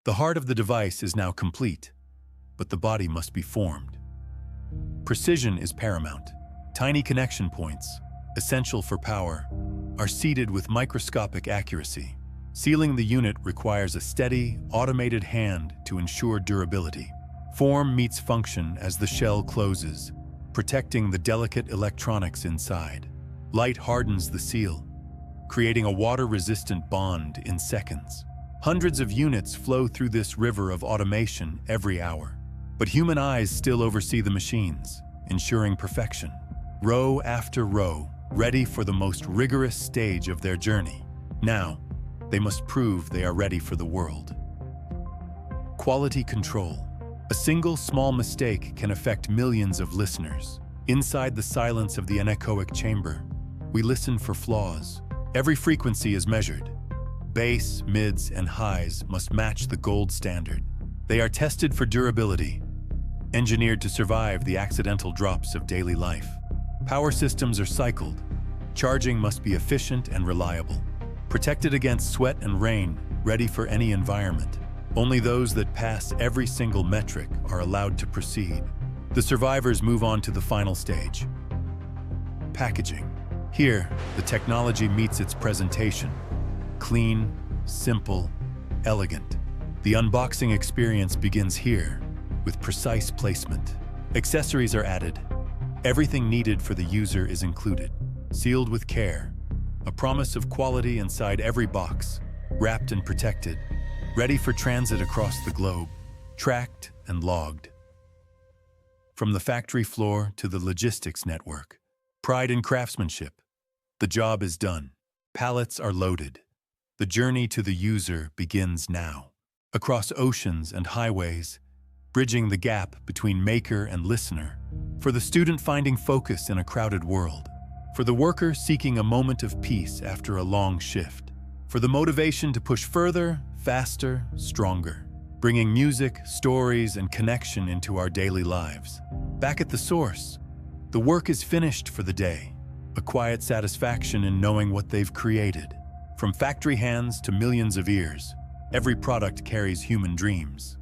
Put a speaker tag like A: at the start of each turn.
A: The heart of the device is now complete, but the body must be formed. Precision is paramount. Tiny connection points, essential for power, are seated with microscopic accuracy. Sealing the unit requires a steady, automated hand to ensure durability. Form meets function as the shell closes, protecting the delicate electronics inside. Light hardens the seal, creating a water-resistant bond in seconds. Hundreds of units flow through this river of automation every hour. But human eyes still oversee the machines, ensuring perfection. Row after row, ready for the most rigorous stage of their journey. Now, they must prove they are ready for the world. Quality control. A single small mistake can affect millions of listeners. Inside the silence of the anechoic chamber, we listen for flaws. Every frequency is measured. Bass, mids, and highs must match the gold standard. They are tested for durability, engineered to survive the accidental drops of daily life. Power systems are cycled. Charging must be efficient and reliable. Protected against sweat and rain, ready for any environment. Only those that pass every single metric are allowed to proceed. The survivors move on to the final stage. Packaging. Here, the technology meets its presentation. Clean, simple, elegant. The unboxing experience begins here, with precise placement. Accessories are added. Everything needed for the user is included, sealed with care. A promise of quality inside every box, wrapped and protected, ready for transit across the globe, tracked and logged. From the factory floor to the logistics network, pride in craftsmanship. The job is done. Pallets are loaded. The journey to the user begins now. Across oceans and highways, bridging the gap between maker and listener. For the student finding focus in a crowded world. For the worker seeking a moment of peace after a long shift. For the motivation to push further, faster, stronger. Bringing music, stories, and connection into our daily lives. Back at the source, the work is finished for the day. A quiet satisfaction in knowing what they've created. From factory hands to millions of ears, every product carries human dreams.